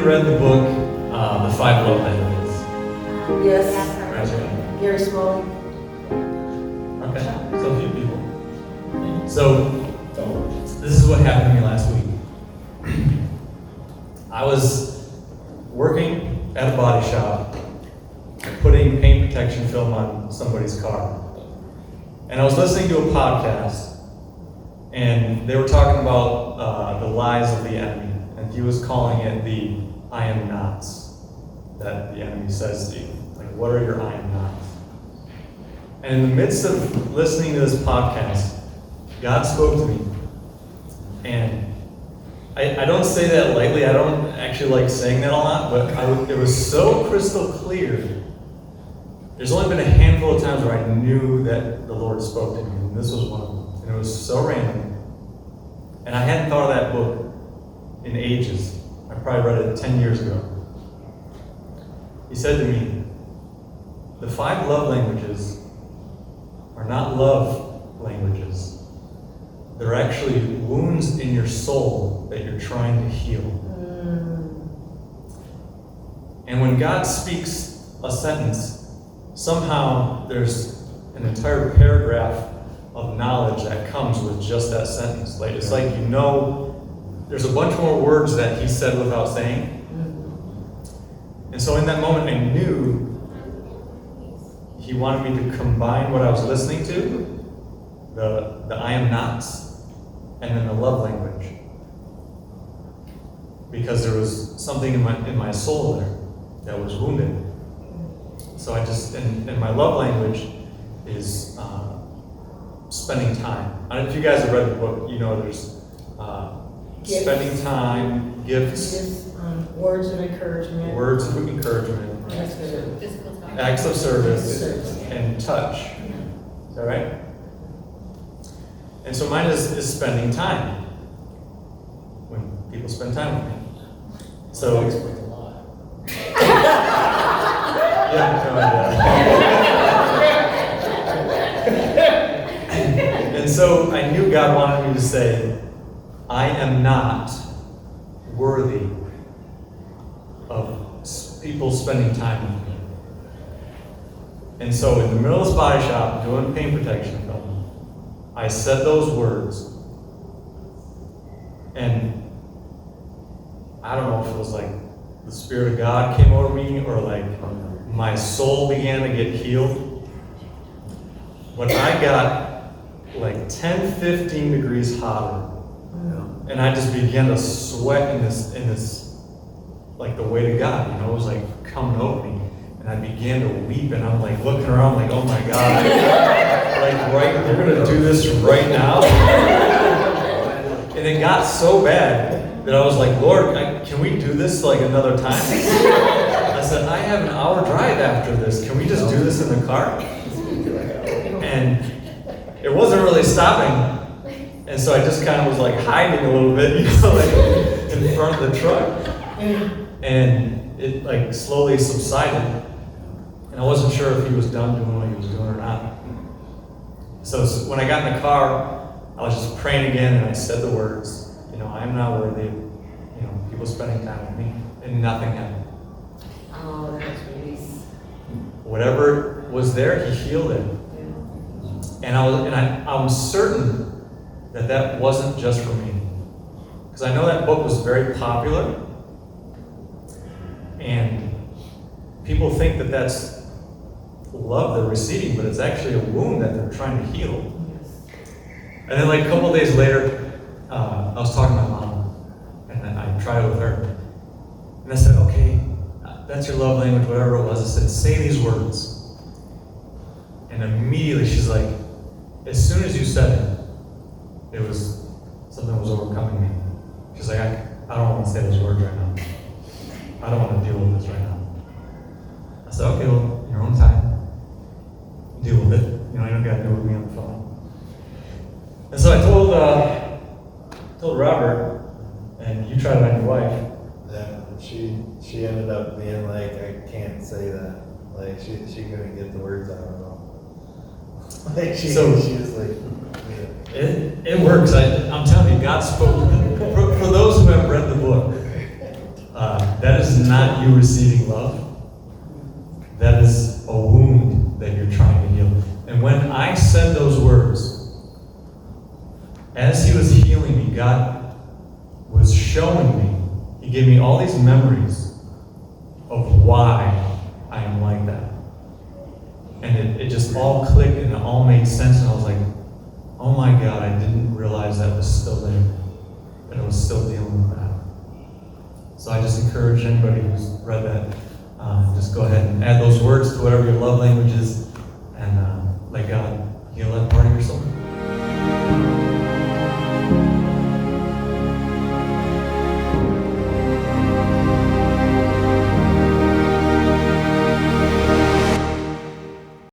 read the book, The 5 Love Languages? Yes. Raise your hand. Gary Smalley. Okay, so a few people. So, this is what happened to me last week. I was working at a body shop, putting paint protection film on somebody's car. And I was listening to a podcast, and they were talking about the lies of the enemy. And he was calling it the I am nots that the enemy says to you. Like, what are your I am nots? And in the midst of listening to this podcast, God spoke to me. And I don't say that lightly. I don't actually like saying that a lot, but it was so crystal clear. There's only been a handful of times where I knew that the Lord spoke to me, and this was one of them. And it was so random. And I hadn't thought of that book in ages. I probably read it 10 years ago. He said to me, the 5 love languages are not love languages. They're actually wounds in your soul that you're trying to heal. And when God speaks a sentence, somehow there's an entire paragraph of knowledge that comes with just that sentence. Like, it's like, you know, there's a bunch more words that he said without saying. And so in that moment, I knew he wanted me to combine what I was listening to, the I am nots, and then the love language. Because there was something in my soul there that was wounded. So I just, and my love language is spending time. I don't know if you guys have read the book, you know there's spending time, gifts, Words of encouragement. Words of encouragement, acts of service, and touch. Is that right? And so mine is spending time. When people spend time with me. So yeah, and so I knew God wanted me to say, I am not worthy of people spending time with me. And so in the middle of this body shop, doing paint protection film, I said those words, and I don't know if it was like the Spirit of God came over me, or like my soul began to get healed. When I got like 10, 15 degrees hotter, and I just began to sweat in this, like the weight of God, you know, it was like coming over me. And I began to weep, and I'm like looking around like, oh my God, they're gonna do this right now? And it got so bad that I was like, Lord, can we do this like another time? I said, I have an hour drive after this. Can we just do this in the car? And it wasn't really stopping. And so I just kind of was like hiding a little bit, you know, like in front of the truck. And it like slowly subsided. And I wasn't sure if he was done doing what he was doing or not. So when I got in the car, I was just praying again, and I said the words, you know, I am not worthy of, you know, people spending time with me, and nothing happened. Oh, that's release. Whatever was there, he healed it. And I'm certain that wasn't just for me. Because I know that book was very popular, and people think that that's love they're receiving, but it's actually a wound that they're trying to heal. And then like a couple days later, I was talking to my mom, and then I tried it with her. And I said, okay, that's your love language, whatever it was. I said, say these words. And immediately she's like, as soon as you said it, something was overcoming me. She's like, I don't want to say those words right now. I don't want to deal with this right now. I said, okay, well, your own time. Deal with it. You know, you don't got to deal with me on the phone. And so I told Robert, and you tried it on your wife. Yeah, she ended up being like, I can't say that. Like she couldn't get the words out at all. Like she was like, yeah. It works. I'm telling you, God spoke. For those who have read the book, That is not you receiving love. That is a wound that you're trying to heal. And when I said those words, as he was healing me, God was showing me, he gave me all these memories of why I am like that. And it just all clicked and it all made sense. And I was like, oh my God, I didn't realize that was still there. That I was still dealing with that. So I just encourage anybody who's read that, just go ahead and add those words to whatever your love language is, and